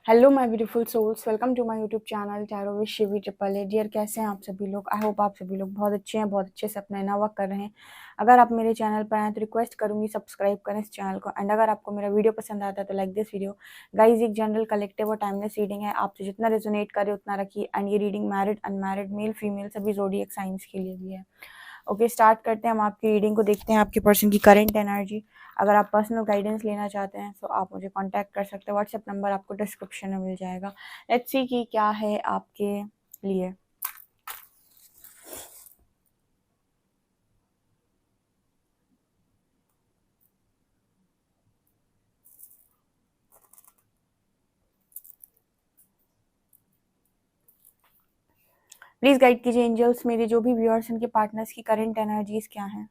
Hello my beautiful souls, welcome to my YouTube channel tarot with Shivi triple A. Dear, कैसे हैं आप सभी लोग? आई होप आप सभी लोग बहुत अच्छे हैं, बहुत अच्छे से अपना नया वर्क कर रहे हैं। अगर आप मेरे चैनल पर आए तो रिक्वेस्ट करूंगी सब्सक्राइब करें इस चैनल को। एंड अगर आपको मेरा वीडियो पसंद आता है तो लाइक दिस वीडियो। गाइज, एक जनरल कलेक्टिव और टाइमलेस रीडिंग है, आपसे जितना रेजोनेट करे उतना रखिए। एंड ये reading married, unmarried, male female सभी ज़ोडिएक साइंस के लिए भी है। ओके, स्टार्ट करते हैं हम आपकी रीडिंग को। देखते हैं आपके पर्सन की करंट एनर्जी। अगर आप पर्सनल गाइडेंस लेना चाहते हैं तो आप मुझे कांटेक्ट कर सकते हैं। व्हाट्सएप नंबर आपको डिस्क्रिप्शन में मिल जाएगा। लेट्स सी कि क्या है आपके लिए। प्लीज गाइड कीजिए एंजल्स, मेरे जो भी व्यूअर्स उनके पार्टनर्स की करंट एनर्जीज क्या हैं।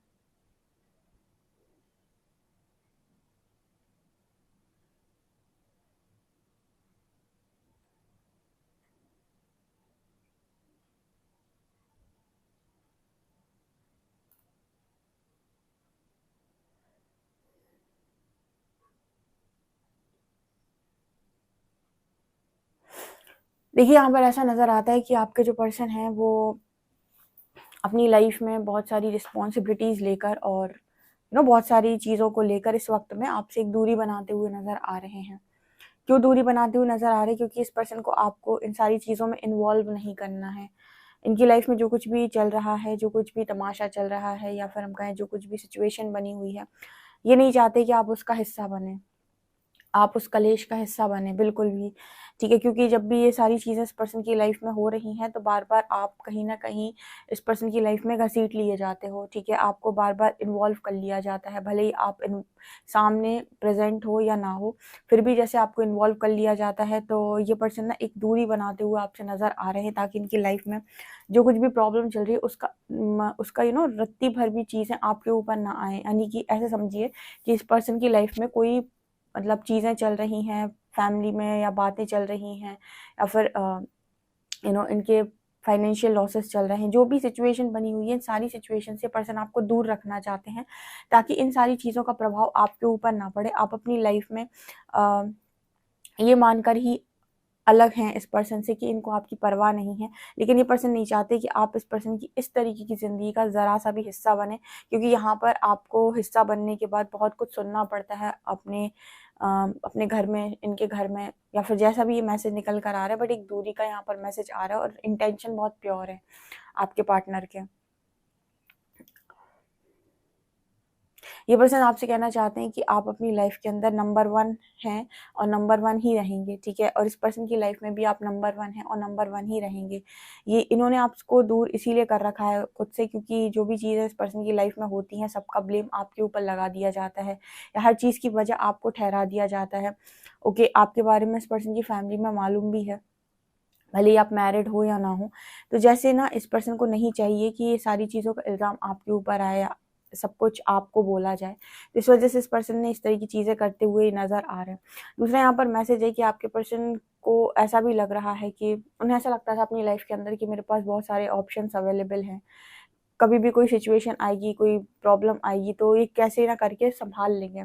देखिए, यहाँ पर ऐसा नजर आता है कि आपके जो पर्सन हैं वो अपनी लाइफ में बहुत सारी रिस्पॉन्सिबिलिटीज लेकर और बहुत सारी चीज़ों को लेकर इस वक्त में आपसे एक दूरी बनाते हुए नजर आ रहे हैं। क्यों दूरी बनाते हुए नजर आ रहे हैं? क्योंकि इस पर्सन को आपको इन सारी चीज़ों में इन्वॉल्व नहीं करना है। इनकी लाइफ में जो कुछ भी चल रहा है, जो कुछ भी तमाशा चल रहा है, या फिर हम कहें जो कुछ भी सिचुएशन बनी हुई है, ये नहीं चाहते कि आप उसका हिस्सा बने, आप उस कलेश का हिस्सा बने, बिल्कुल भी। ठीक है, क्योंकि जब भी ये सारी चीज़ें इस पर्सन की लाइफ में हो रही हैं तो बार बार आप कहीं ना कहीं इस पर्सन की लाइफ में घसीट लिए जाते हो। ठीक है, आपको बार बार इन्वॉल्व कर लिया जाता है, भले ही आप सामने प्रेजेंट हो या ना हो, फिर भी जैसे आपको इन्वॉल्व कर लिया जाता है। तो ये पर्सन ना एक दूरी बनाते हुए आपसे नज़र आ रहे हैं, ताकि इनकी लाइफ में जो कुछ भी प्रॉब्लम चल रही है उसका रत्ती भर भी चीज़ें आपके ऊपर ना आए। यानी कि ऐसे समझिए कि इस पर्सन की लाइफ में कोई मतलब चीज़ें चल रही हैं फैमिली में, या बातें चल रही हैं, या फिर इनके फाइनेंशियल लॉसेस चल रहे हैं, जो भी सिचुएशन बनी हुई है, इन सारी सिचुएशन से पर्सन आपको दूर रखना चाहते हैं, ताकि इन सारी चीज़ों का प्रभाव आपके ऊपर ना पड़े। आप अपनी लाइफ में अ, ये मानकर ही अलग हैं इस पर्सन से कि इनको आपकी परवाह नहीं है। लेकिन ये पर्सन नहीं चाहते कि आप इस पर्सन की इस तरीके की ज़िंदगी का ज़रा सा भी हिस्सा बने, क्योंकि यहाँ पर आपको हिस्सा बनने के बाद बहुत कुछ सुनना पड़ता है अपने घर में, इनके घर में, या फिर जैसा भी ये मैसेज निकल कर आ रहा है। बट एक दूरी का यहाँ पर मैसेज आ रहा है और इंटेंशन बहुत प्योर है आपके पार्टनर के। ये पर्सन आपसे कहना चाहते हैं कि आप अपनी लाइफ के अंदर नंबर वन हैं और नंबर वन ही रहेंगे। ठीक है, और इस पर्सन की लाइफ में भी आप नंबर वन हैं और नंबर वन ही रहेंगे। ये इन्होंने आपको दूर इसीलिए कर रखा है खुद से, क्योंकि जो भी चीज़ें इस पर्सन की लाइफ में होती हैं सबका ब्लेम आपके ऊपर लगा दिया जाता है, या हर चीज़ की वजह आपको ठहरा दिया जाता है। ओके, आपके बारे में इस पर्सन की फैमिली में मालूम भी है, भले ही आप मैरिड हो या ना हो। तो जैसे ना इस पर्सन को नहीं चाहिए कि ये सारी चीज़ों का इल्ज़ाम आपके ऊपर आए, या सब कुछ आपको बोला जाए। तो इस वजह से इस पर्सन ने इस तरह की चीज़ें करते हुए नज़र आ रहे हैं। दूसरा यहाँ पर मैसेज है कि आपके पर्सन को ऐसा भी लग रहा है कि उन्हें ऐसा लगता था अपनी लाइफ के अंदर कि मेरे पास बहुत सारे ऑप्शंस अवेलेबल हैं, कभी भी कोई सिचुएशन आएगी, कोई प्रॉब्लम आएगी तो ये कैसे ना करके संभाल लेंगे।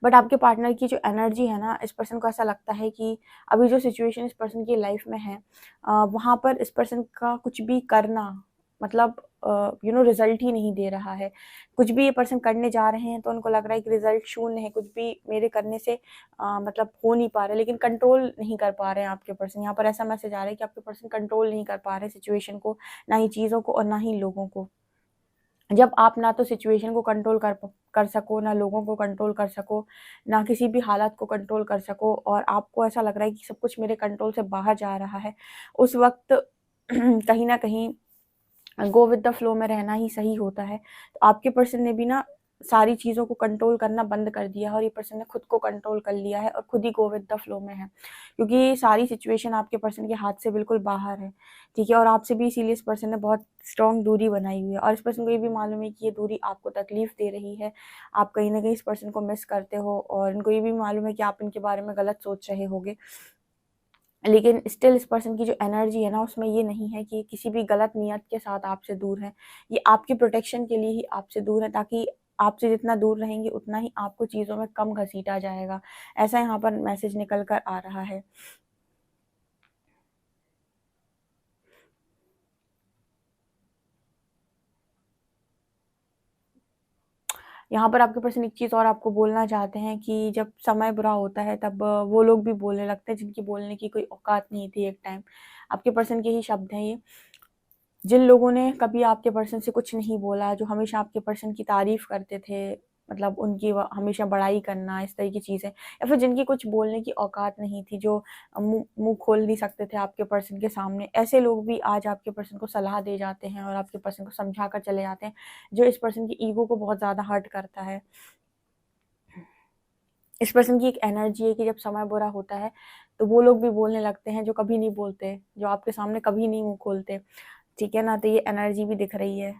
बट आपके पार्टनर की जो एनर्जी है ना, इस पर्सन को ऐसा लगता है कि अभी जो सिचुएशन इस पर्सन की लाइफ में है, वहाँ पर इस पर्सन का कुछ भी करना मतलब रिजल्ट ही नहीं दे रहा है। कुछ भी ये पर्सन करने जा रहे हैं तो उनको लग रहा है कि रिजल्ट शून्य है, कुछ भी मेरे करने से मतलब हो नहीं पा रहा है, लेकिन कंट्रोल नहीं कर पा रहे हैं आपके पर्सन। यहाँ पर ऐसा मैसेज आ रहा है कि आपके पर्सन कंट्रोल नहीं कर पा रहे सिचुएशन को, ना ही चीज़ों को और ना ही लोगों को। जब आप ना तो सिचुएशन को कंट्रोल कर सको, ना लोगों को कंट्रोल कर सको, ना किसी भी हालत को कंट्रोल कर सको, और आपको ऐसा लग रहा है कि सब कुछ मेरे कंट्रोल से बाहर जा रहा है, उस वक्त कहीं ना कहीं गो विद द फ्लो में रहना ही सही होता है। तो आपके पर्सन ने भी ना सारी चीज़ों को कंट्रोल करना बंद कर दिया है, और ये पर्सन ने खुद को कंट्रोल कर लिया है और खुद ही गो विद द फ्लो में है, क्योंकि सारी सिचुएशन आपके पर्सन के हाथ से बिल्कुल बाहर है। ठीक है, और आपसे भी इसीलिए इस पर्सन ने बहुत स्ट्रॉन्ग दूरी बनाई हुई है, और इस पर्सन को ये भी मालूम है कि ये दूरी आपको तकलीफ दे रही है। आप कहीं ना कहीं इस पर्सन को मिस करते हो, और इनको ये भी मालूम है कि आप इनके बारे में गलत सोच रहे होगे। लेकिन स्टिल इस पर्सन की जो एनर्जी है ना, उसमें ये नहीं है कि किसी भी गलत नियत के साथ आपसे दूर है। ये आपकी प्रोटेक्शन के लिए ही आपसे दूर है, ताकि आपसे जितना दूर रहेंगे उतना ही आपको चीज़ों में कम घसीटा जाएगा। ऐसा यहाँ पर मैसेज निकल कर आ रहा है। यहाँ पर आपके पर्सन एक चीज़ और आपको बोलना चाहते हैं कि जब समय बुरा होता है तब वो लोग भी बोलने लगते हैं जिनकी बोलने की कोई औकात नहीं थी एक टाइम। आपके पर्सन के ही शब्द हैं ये। जिन लोगों ने कभी आपके पर्सन से कुछ नहीं बोला, जो हमेशा आपके पर्सन की तारीफ़ करते थे, मतलब उनकी हमेशा बड़ाई करना, इस तरह की चीज़ें, या फिर जिनकी कुछ बोलने की औकात नहीं थी, जो मुँह खोल नहीं सकते थे आपके पर्सन के सामने, ऐसे लोग भी आज आपके पर्सन को सलाह दे जाते हैं और आपके पर्सन को समझा कर चले जाते हैं, जो इस पर्सन की ईगो को बहुत ज़्यादा हर्ट करता है। इस पर्सन की एक एनर्जी है कि जब समय बुरा होता है, तो वो लोग भी बोलने लगते हैं जो कभी नहीं बोलते, जो आपके सामने कभी नहीं मुँह खोलते, ठीक है ना? तो ये एनर्जी भी दिख रही है।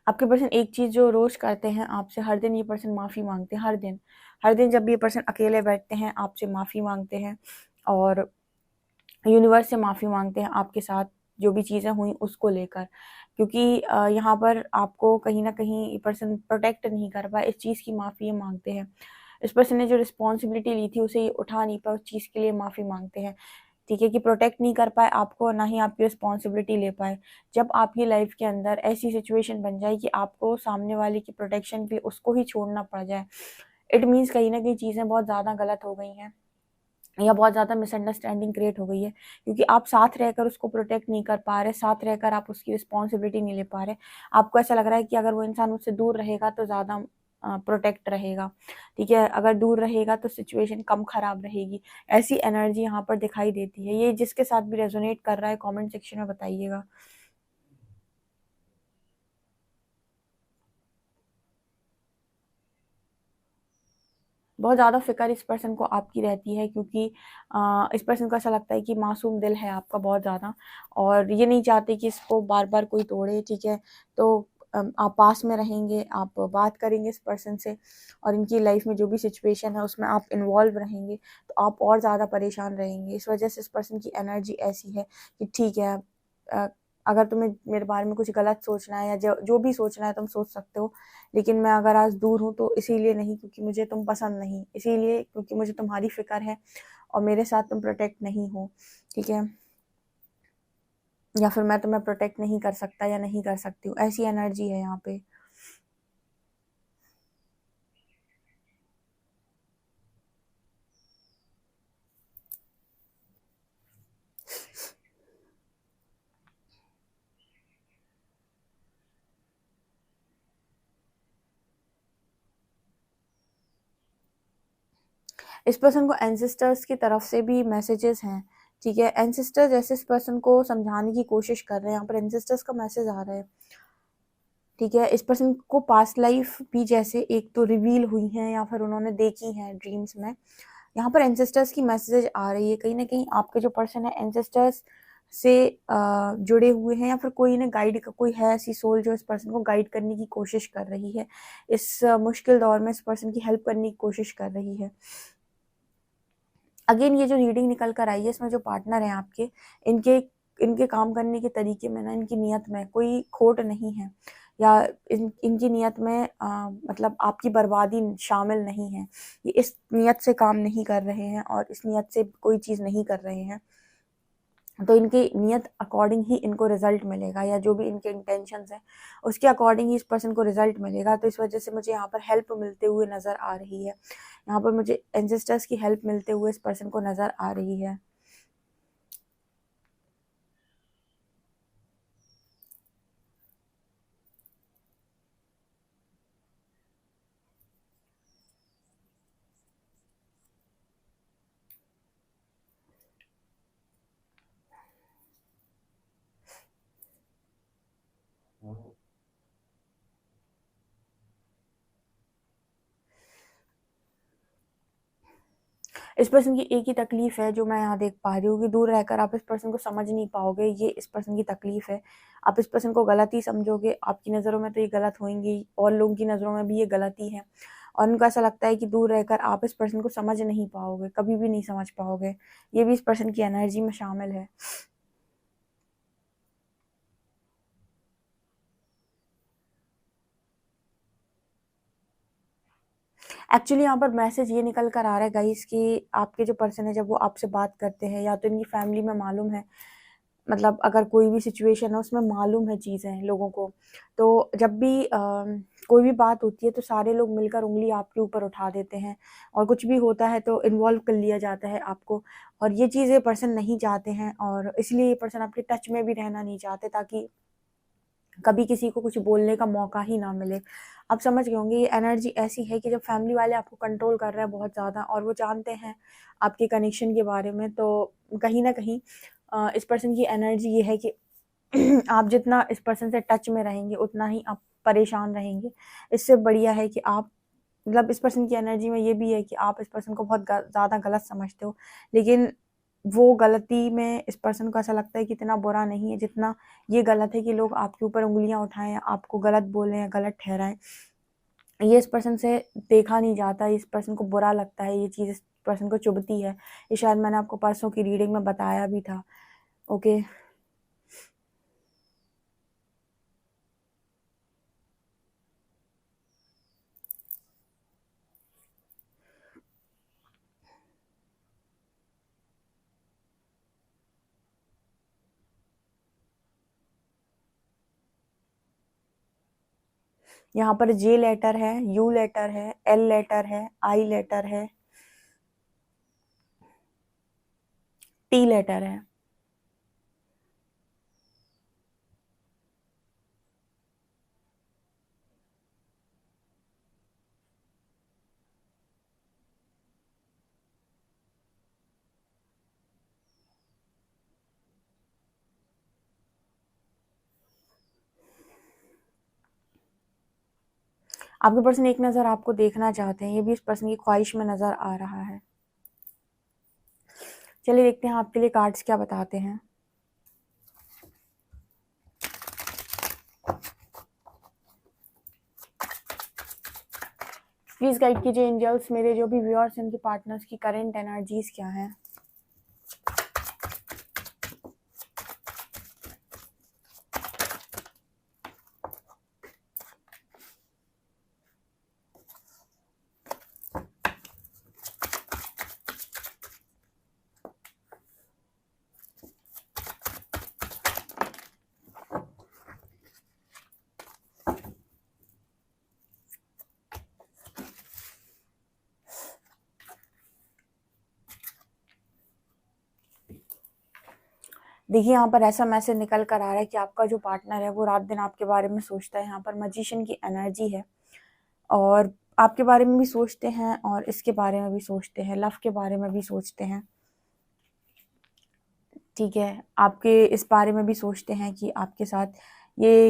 आपके पर्सन एक चीज़ जो रोज़ करते हैं आपसे, हर दिन ये पर्सन माफ़ी माँगते हैं, हर दिन। हर दिन जब ये पर्सन अकेले बैठते हैं, आपसे माफ़ी माँगते हैं और यूनिवर्स से माफ़ी माँगते हैं आपके साथ जो भी चीज़ें हुई उसको लेकर। क्योंकि यहाँ पर आपको कहीं न कहीं ये पर्सन प्रोटेक्ट नहीं कर पाए, इस चीज़ की माफ़ी ये माँगते हैं। इस पर्सन ने जो रिस्पॉन्सिबिलिटी ली थी उसे ये उठा नहीं पाए, उस चीज़ के लिए माफ़ी माँगते हैं। ठीक है, कि प्रोटेक्ट नहीं कर पाए आपको और ना ही आपकी रिस्पॉन्सिबिलिटी ले पाए। जब आपकी लाइफ़ के अंदर ऐसी सिचुएशन बन जाए कि आपको सामने वाले की प्रोटेक्शन के लिए उसको ही छोड़ना पड़ जाए, इट मीन्स कहीं न कहीं चीज़ें बहुत ज़्यादा गलत हो गई हैं या बहुत ज़्यादा मिसअंडरस्टैंडिंग क्रिएट हो गई है। क्योंकि आप साथ रहकर उसको प्रोटेक्ट नहीं कर पा रहे, साथ रहकर आप उसकी रिस्पॉन्सिबिलिटी नहीं ले पा रहे। आपको ऐसा लग रहा है कि अगर वो इंसान मुझसे दूर रहेगा तो ज़्यादा प्रोटेक्ट रहेगा, ठीक है? अगर दूर रहेगा तो सिचुएशन कम ख़राब रहेगी। ऐसी एनर्जी यहाँ पर दिखाई देती है। ये जिसके साथ भी रेज़ोनेट कर रहा है कमेंट सेक्शन में बताइएगा। बहुत ज़्यादा फ़िक्र इस पर्सन को आपकी रहती है क्योंकि इस पर्सन को ऐसा लगता है कि मासूम दिल है आपका बहुत ज़्यादा और ये नहीं चाहते कि इसको बार-बार कोई तोड़े, ठीक है? तो आप पास में रहेंगे, आप बात करेंगे इस पर्सन से और इनकी लाइफ़ में जो भी सिचुएशन है उसमें आप इन्वॉल्व रहेंगे, तो आप और ज़्यादा परेशान रहेंगे। इस वजह से इस पर्सन की एनर्जी ऐसी है कि ठीक है, अ, अगर तुम्हें मेरे बारे में कुछ गलत सोचना है या जो जो भी सोचना है तुम सोच सकते हो, लेकिन मैं अगर आज दूर हूँ तो इसीलिए नहीं क्योंकि मुझे तुम पसंद नहीं, इसीलिए क्योंकि मुझे तुम्हारी फ़िक्र है और मेरे साथ तुम प्रोटेक्ट नहीं हो, ठीक है? या फिर मैं तुम्हें प्रोटेक्ट नहीं कर सकता या नहीं कर सकती हूँ, ऐसी एनर्जी है यहाँ पे। इस पर्सन को एंसेस्टर्स की तरफ से भी मैसेजेस हैं, ठीक है? एंसेस्टर जैसे इस पर्सन को समझाने की कोशिश कर रहे हैं, यहाँ पर एंसेस्टर्स का मैसेज आ रहा है, ठीक है? इस पर्सन को पास्ट लाइफ भी जैसे एक तो रिवील हुई हैं या फिर उन्होंने देखी हैं ड्रीम्स में। यहाँ पर एंसेस्टर्स की मैसेज आ रही है, कहीं न कहीं आपके जो पर्सन है एंसेस्टर्स से जुड़े हुए हैं या फिर कोई इन्हें गाइड कोई है ऐसी सोल जो इस पर्सन को गाइड करने की कोशिश कर रही है। इस मुश्किल दौर में इस पर्सन की हेल्प करने की कोशिश कर रही है। अगेन ये जो रीडिंग निकल कर आई है इसमें जो पार्टनर हैं आपके, इनके इनके काम करने के तरीके में ना, इनकी नीयत में कोई खोट नहीं है या इनकी नीयत में मतलब आपकी बर्बादी शामिल नहीं है। ये इस नीयत से काम नहीं कर रहे हैं और इस नीयत से कोई चीज़ नहीं कर रहे हैं। तो इनकी नीयत अकॉर्डिंग ही इनको रिजल्ट मिलेगा या जो भी इनके इंटेंशंस हैं उसके अकॉर्डिंग ही इस पर्सन को रिजल्ट मिलेगा। तो इस वजह से मुझे यहाँ पर हेल्प मिलते हुए नज़र आ रही है। यहाँ पर मुझे एंसेस्टर्स की हेल्प मिलते हुए इस पर्सन को नज़र आ रही है। इस पर्सन की एक ही तकलीफ है जो मैं यहाँ देख पा रही हूँ कि दूर रहकर आप इस पर्सन को समझ नहीं पाओगे, ये इस पर्सन की तकलीफ है। आप इस पर्सन को गलत ही समझोगे, आपकी नज़रों में तो ये गलत होंगी और लोगों की नज़रों में भी ये गलती है, और उनको ऐसा लगता है कि दूर रहकर आप इस पर्सन को समझ नहीं पाओगे, कभी भी नहीं समझ पाओगे। ये भी इस पर्सन की एनर्जी में शामिल है। एक्चुअली यहाँ पर मैसेज ये निकल कर आ रहा है गाइस कि आपके जो पर्सन है जब वो आपसे बात करते हैं, या तो इनकी फैमिली में मालूम है, मतलब अगर कोई भी सिचुएशन है उसमें मालूम है चीज़ें लोगों को, तो जब भी कोई भी बात होती है तो सारे लोग मिलकर उंगली आपके ऊपर उठा देते हैं, और कुछ भी होता है तो इन्वॉल्व कर लिया जाता है आपको, और ये चीज़ें पर्सन नहीं चाहते हैं, और इसलिए ये पर्सन आपके टच में भी रहना नहीं चाहते, ताकि कभी किसी को कुछ बोलने का मौका ही ना मिले। आप समझ गए होंगे, ये एनर्जी ऐसी है कि जब फैमिली वाले आपको कंट्रोल कर रहे हैं बहुत ज़्यादा, और वो जानते हैं आपके कनेक्शन के बारे में, तो कहीं न कहीं इस पर्सन की एनर्जी ये है कि आप जितना इस पर्सन से टच में रहेंगे उतना ही आप परेशान रहेंगे। इससे बढ़िया है कि आप, मतलब इस पर्सन की एनर्जी में ये भी है कि आप इस पर्सन को बहुत ज़्यादा गलत समझते हो, लेकिन वो गलती में इस पर्सन को ऐसा लगता है कि इतना बुरा नहीं है जितना ये गलत है कि लोग आपके ऊपर उँगलियाँ उठाएँ, आपको गलत बोलें या गलत ठहराएँ। ये इस पर्सन से देखा नहीं जाता, इस पर्सन को बुरा लगता है, ये चीज़ इस पर्सन को चुभती है। ये शायद मैंने आपको परसों की रीडिंग में बताया भी था। ओके। यहाँ पर जे लेटर है, यू लेटर है, एल लेटर है, आई लेटर है, टी लेटर है। आपके पर्सन एक नज़र आपको देखना चाहते हैं, ये भी इस पर्सन की ख्वाहिश में नज़र आ रहा है। चलिए देखते हैं आपके लिए कार्ड्स क्या बताते हैं। प्लीज़ गाइड कीजिए एंजल्स, मेरे जो भी व्यूअर्स हैं उनके पार्टनर्स की करंट एनर्जीज क्या हैं। देखिए यहाँ पर ऐसा मैसेज निकल कर आ रहा है कि आपका जो पार्टनर है वो रात दिन आपके बारे में सोचता है। यहाँ पर मैजिशियन की एनर्जी है, और आपके बारे में भी सोचते हैं और इसके बारे में भी सोचते हैं, लव के बारे में भी सोचते हैं। ठीक है, आपके इस बारे में भी सोचते हैं कि आपके साथ ये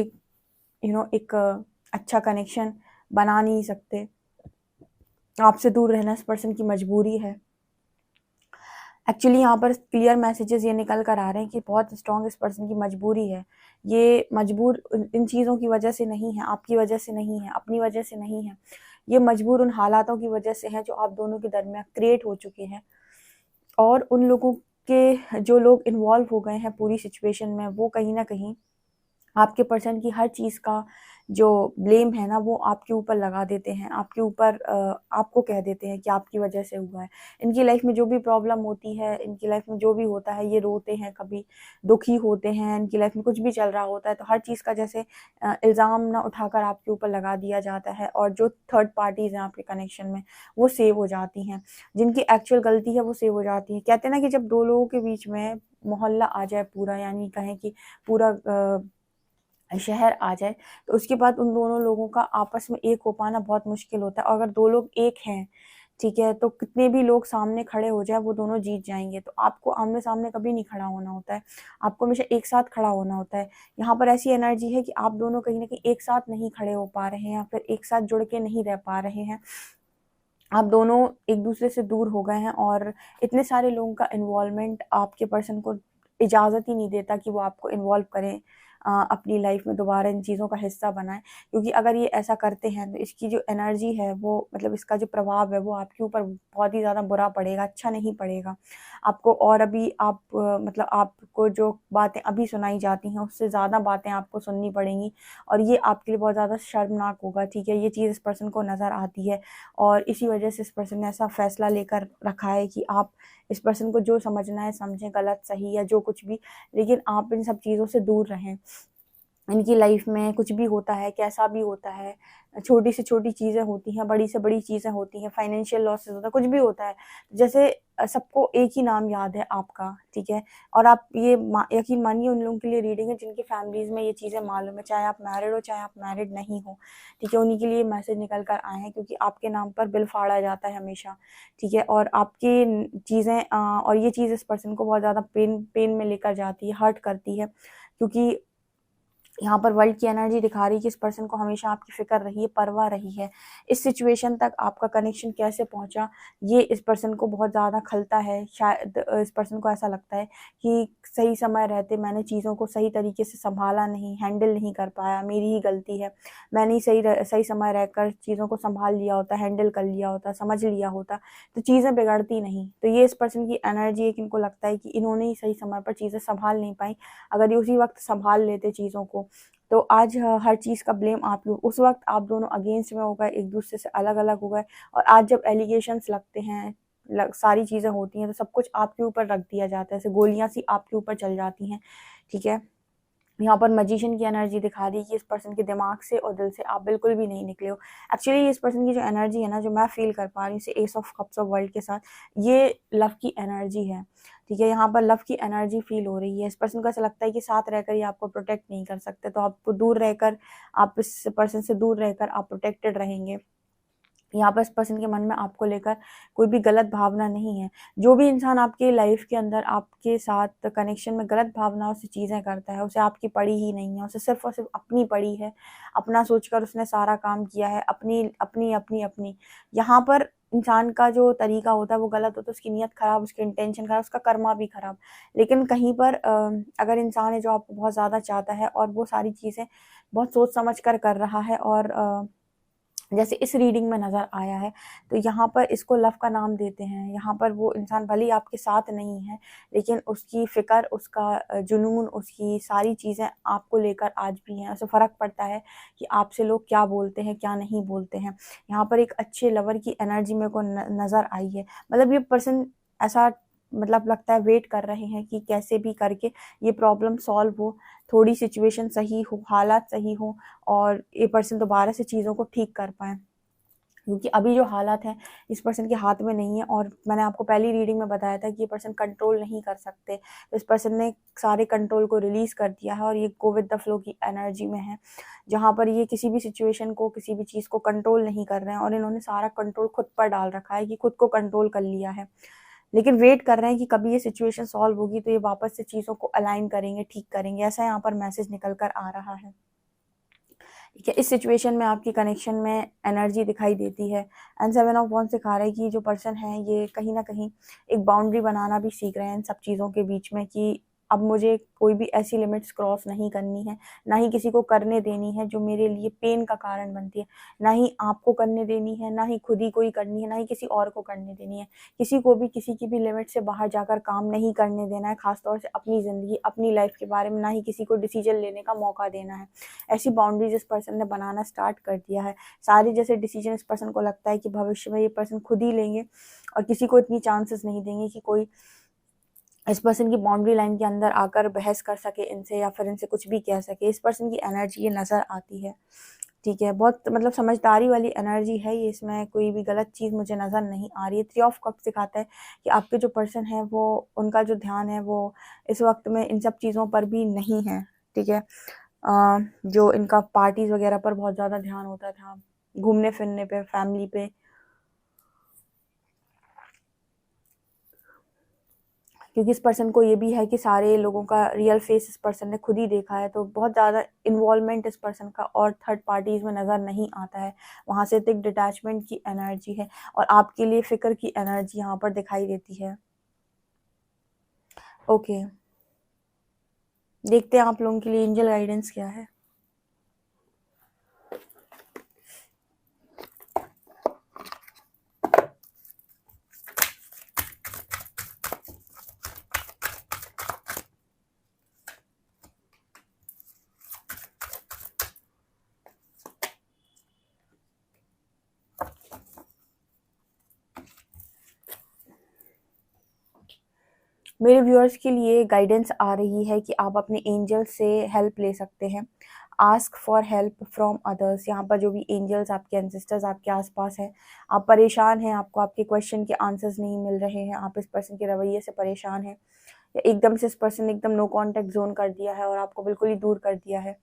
एक अच्छा कनेक्शन बना नहीं सकते, आपसे दूर रहना इस पर्सन की मजबूरी है। एक्चुअली यहाँ पर क्लियर मैसेजेस ये निकल कर आ रहे हैं कि बहुत स्ट्रॉन्ग इस पर्सन की मजबूरी है। ये मजबूर इन चीज़ों की वजह से नहीं है, आपकी वजह से नहीं है, अपनी वजह से नहीं है। ये मजबूर उन हालातों की वजह से है जो आप दोनों के दरमियान क्रिएट हो चुके हैं, और उन लोगों के जो लोग इन्वॉल्व हो गए हैं पूरी सिचुएशन में, वो कहीं न कहीं आपके पर्सन की हर चीज़ का जो ब्लेम है ना वो आपके ऊपर लगा देते हैं, आपके ऊपर आपको कह देते हैं कि आपकी वजह से हुआ है। इनकी लाइफ में जो भी प्रॉब्लम होती है, इनकी लाइफ में जो भी होता है, ये रोते हैं, कभी दुखी होते हैं, इनकी लाइफ में कुछ भी चल रहा होता है तो हर चीज़ का जैसे इल्ज़ाम ना उठाकर आपके ऊपर लगा दिया जाता है, और जो थर्ड पार्टीज़ हैं आपके कनेक्शन में वो सेव हो जाती हैं, जिनकी एक्चुअल गलती है वो सेव हो जाती है। कहते हैं ना कि जब 2 लोगों के बीच में मोहल्ला आ जाए पूरा, यानी कहें कि पूरा शहर आ जाए, तो उसके बाद उन दोनों लोगों का आपस में एक हो पाना बहुत मुश्किल होता है, और अगर 2 लोग एक हैं, ठीक है, तो कितने भी लोग सामने खड़े हो जाए वो दोनों जीत जाएँगे। तो आपको आमने-सामने कभी नहीं खड़ा होना होता है, आपको हमेशा एक साथ खड़ा होना होता है। यहाँ पर ऐसी एनर्जी है कि आप दोनों कहीं न कहीं एक साथ नहीं खड़े हो पा रहे हैं, या फिर एक साथ जुड़ के नहीं रह पा रहे हैं। आप दोनों एक दूसरे से दूर हो गए हैं और इतने सारे लोगों का इन्वॉल्वमेंट आपके पर्सन को इजाज़त ही नहीं देता कि वो आपको इन्वॉल्व करें अपनी लाइफ में, दोबारा इन चीज़ों का हिस्सा बनाएं। क्योंकि अगर ये ऐसा करते हैं तो इसकी जो एनर्जी है वो, मतलब इसका जो प्रभाव है वो आपके ऊपर बहुत ही ज़्यादा बुरा पड़ेगा, अच्छा नहीं पड़ेगा आपको। और अभी आप मतलब आपको जो बातें अभी सुनाई जाती हैं उससे ज़्यादा बातें आपको सुननी पड़ेंगी और ये आपके लिए बहुत ज़्यादा शर्मनाक होगा, ठीक है। ये चीज़ इस पर्सन को नज़र आती है और इसी वजह से इस पर्सन ने ऐसा फैसला लेकर रखा है कि आप इस पर्सन को जो समझना है समझें, गलत सही या जो कुछ भी, लेकिन आप इन सब चीज़ों से दूर रहें। इनकी लाइफ में कुछ भी होता है, कैसा भी होता है, छोटी से छोटी चीज़ें होती हैं, बड़ी से बड़ी चीज़ें होती हैं, फाइनेंशियल लॉसेस होता है, कुछ भी होता है। जैसे सबको एक ही नाम याद है आपका, ठीक है। और आप ये यकीन मानिए उन लोगों के लिए रीडिंग है जिनकी फैमिलीज़ में ये चीज़ें मालूम है, चाहे आप मैरिड हो चाहे आप मैरिड नहीं हो, ठीक है। उन्हीं के लिए मैसेज निकल कर आए हैं क्योंकि आपके नाम पर बिल फाड़ा जाता है हमेशा, ठीक है। और आपकी चीज़ें और ये चीज़ इस पर्सन को बहुत ज़्यादा पेन में लेकर जाती है, हर्ट करती है, क्योंकि यहाँ पर वर्ल्ड की एनर्जी दिखा रही है कि इस पर्सन को हमेशा आपकी फ़िक्र रही है, परवाह रही है। इस सिचुएशन तक आपका कनेक्शन कैसे पहुँचा, ये इस पर्सन को बहुत ज़्यादा खलता है। शायद इस पर्सन को ऐसा लगता है कि सही समय रहते मैंने चीज़ों को सही तरीके से सँभाला नहीं, हैंडल नहीं कर पाया, मेरी ही गलती है। मैंने ही सही समय रहकर चीज़ों को सँभाल लिया होता, हैंडल कर लिया होता, समझ लिया होता, तो चीज़ें बिगड़ती नहीं। तो ये इस पर्सन की एनर्जी है कि इनको लगता है कि इन्होंने ही सही समय पर चीज़ें सँभाल नहीं पाई। अगर ये उसी वक़्त सँभाल लेते चीज़ों को, तो आज हर चीज़ का ब्लेम आप लोग, उस वक़्त आप दोनों अगेंस्ट में हो गए, एक-दूसरे से अलग-अलग हो गए और आज जब एलिगेशंस लगते हैं, सारी चीज़ें होती हैं, तो सब कुछ आपके ऊपर रख दिया जाता है, ऐसे गोलियाँ सी आपके ऊपर चल जाती हैं, ठीक है। यहाँ पर मैजिशियन की एनर्जी दिखा रही है कि इस पर्सन के दिमाग से और दिल से आप बिल्कुल भी नहीं निकले हो। एक्चुअली इस पर्सन की जो एनर्जी है ना, जो मैं फ़ील कर पा रही हूँ S of cups of world के साथ, ये लव की एनर्जी है, ठीक है। यहाँ पर लव की एनर्जी फ़ील हो रही है। इस पर्सन को ऐसा लगता है कि साथ रहकर ये आपको प्रोटेक्ट नहीं कर सकते, तो आपको दूर रहकर, आप इस पर्सन से दूर रहकर आप प्रोटेक्टेड रहेंगे। यहाँ पर इस पर्सन के मन में आपको लेकर कोई भी गलत भावना नहीं है। जो भी इंसान आपकी लाइफ के अंदर आपके साथ कनेक्शन में गलत भावनाओं से चीज़ें करता है, उसे आपकी पड़ी ही नहीं है, उसे सिर्फ़ और सिर्फ़ अपनी पड़ी है। अपना सोचकर उसने सारा काम किया है, अपनी। यहाँ पर इंसान का जो तरीका होता है वो गलत होता है, उसकी नीयत ख़राब, उसकी इंटेंशन ख़राब, उसका कर्मा भी ख़राब। लेकिन कहीं पर अगर इंसान है जो आपको बहुत ज़्यादा चाहता है और वो सारी चीज़ें बहुत सोच समझ कर रहा है और जैसे इस रीडिंग में नज़र आया है, तो यहाँ पर इसको लव का नाम देते हैं। यहाँ पर वो इंसान भले ही आपके साथ नहीं है, लेकिन उसकी फ़िक्र, उसका जुनून, उसकी सारी चीज़ें आपको लेकर आज भी हैं। उसे फ़र्क पड़ता है कि आपसे लोग क्या बोलते हैं, क्या नहीं बोलते हैं। यहाँ पर एक अच्छे लवर की एनर्जी मेरे को नज़र आई है। मतलब ये पर्सन ऐसा, मतलब लगता है वेट कर रहे हैं कि कैसे भी करके ये प्रॉब्लम सॉल्व हो, थोड़ी सिचुएशन सही हो, हालात सही हों और ये पर्सन दोबारा से चीज़ों को ठीक कर पाएँ। क्योंकि अभी जो हालात हैं इस पर्सन के हाथ में नहीं है और मैंने आपको पहली रीडिंग में बताया था कि ये पर्सन कंट्रोल नहीं कर सकते। तो इस पर्सन ने सारे कंट्रोल को रिलीज़ कर दिया है और ये गो विद द फ्लो की एनर्जी में है, जहाँ पर ये किसी भी सिचुएशन को, किसी भी चीज़ को कंट्रोल नहीं कर रहे हैं और इन्होंने सारा कंट्रोल खुद पर डाल रखा है कि खुद को कंट्रोल कर लिया है। लेकिन वेट कर रहे हैं कि कभी ये सिचुएशन सॉल्व होगी तो ये वापस से चीज़ों को अलाइन करेंगे, ठीक करेंगे। ऐसा यहाँ पर मैसेज निकल कर आ रहा है। ठीक है, इस सिचुएशन में आपकी कनेक्शन में एनर्जी दिखाई देती है एंड 7 ऑफ वांड्स सिखा रहा है कि जो पर्सन है ये कहीं न कहीं एक बाउंड्री बनाना भी सीख रहे हैं इन सब चीज़ों के बीच में कि अब मुझे कोई भी ऐसी लिमिट्स क्रॉस नहीं करनी है, ना ही किसी को करने देनी है जो मेरे लिए पेन का कारण बनती है। ना ही आपको करने देनी है, ना ही खुद ही कोई करनी है, ना ही किसी और को करने देनी है। किसी को भी किसी की भी लिमिट से बाहर जाकर काम नहीं करने देना है, ख़ास तौर से अपनी ज़िंदगी, अपनी लाइफ़ के बारे में ना ही किसी को डिसीज़न लेने का मौका देना है। ऐसी बाउंड्रीज इस पर्सन ने बनाना स्टार्ट कर दिया है। सारे जैसे डिसीजन इस पर्सन को लगता है कि भविष्य में ये पर्सन खुद ही लेंगे और किसी को इतनी चांसेस नहीं देंगे कि कोई इस पर्सन की बाउंड्री लाइन के अंदर आकर बहस कर सके इनसे या फिर इनसे कुछ भी कह सके। इस पर्सन की एनर्जी ये नज़र आती है, ठीक है। बहुत मतलब समझदारी वाली एनर्जी है ये, इसमें कोई भी गलत चीज़ मुझे नज़र नहीं आ रही है। 3 ऑफ कप्स दिखाता है कि आपके जो पर्सन है वो, उनका जो ध्यान है वो इस वक़्त में इन सब चीज़ों पर भी नहीं है, ठीक है। जो इनका पार्टीज़ वगैरह पर बहुत ज़्यादा ध्यान होता था, घूमने-फिरने पे, फैमिली पे। क्योंकि इस पर्सन को ये भी है कि सारे लोगों का रियल फेस इस पर्सन ने खुद ही देखा है, तो बहुत ज़्यादा इन्वॉल्वमेंट इस पर्सन का और थर्ड पार्टीज में नज़र नहीं आता है। वहाँ से एक डिटैचमेंट की एनर्जी है और आपके लिए फिक्र की एनर्जी यहाँ पर दिखाई देती है। ओके, देखते हैं आप लोगों के लिए एंजल गाइडेंस क्या है। मेरे व्यूअर्स के लिए गाइडेंस आ रही है कि आप अपने एंजल से हेल्प ले सकते हैं। Ask for help from others. यहाँ पर जो भी एंजल्स आपके एंसेस्टर्स आपके आसपास हैं, आप परेशान हैं, आपको आपके क्वेश्चन के आंसर्स नहीं मिल रहे हैं, आप इस पर्सन के रवैये से परेशान हैं, या एकदम से इस पर्सन ने एकदम नो कॉन्टेक्ट जोन कर दिया है और आपको बिल्कुल ही दूर कर दिया है,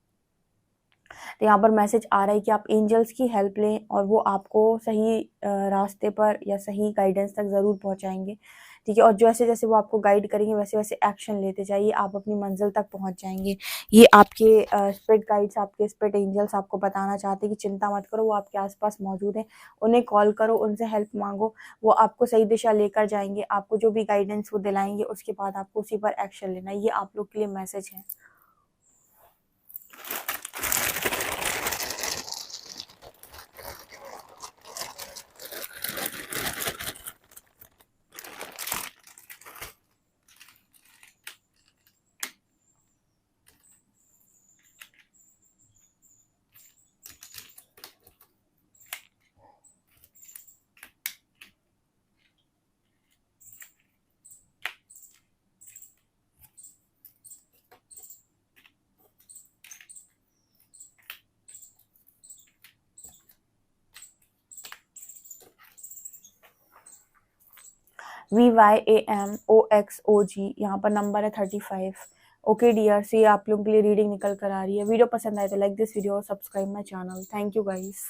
तो यहाँ पर मैसेज आ रहा है कि आप एंजल्स की हेल्प लें और वो आपको सही रास्ते पर या सही गाइडेंस तक ज़रूर पहुँचाएंगे। ठीक है, और जैसे जैसे वो आपको गाइड करेंगे वैसे वैसे एक्शन लेते जाइए, आप अपनी मंजिल तक पहुँच जाएंगे। ये आपके स्पिरिट गाइड्स, आपके स्पिरिट एंजल्स आपको बताना चाहते हैं कि चिंता मत करो, वो आपके आसपास मौजूद हैं। उन्हें कॉल करो, उनसे हेल्प मांगो, वो आपको सही दिशा लेकर जाएंगे। आपको जो भी गाइडेंस वो दिलाएंगे उसके बाद आपको उसी पर एक्शन लेना है। ये आप लोग के लिए मैसेज है। VYAMOXOG, यहाँ पर नंबर है 35। ओके डियर, ये आप लोगों के लिए रीडिंग निकल कर आ रही है। वीडियो पसंद आए तो लाइक दिस वीडियो और subscribe my channel. Thank you guys.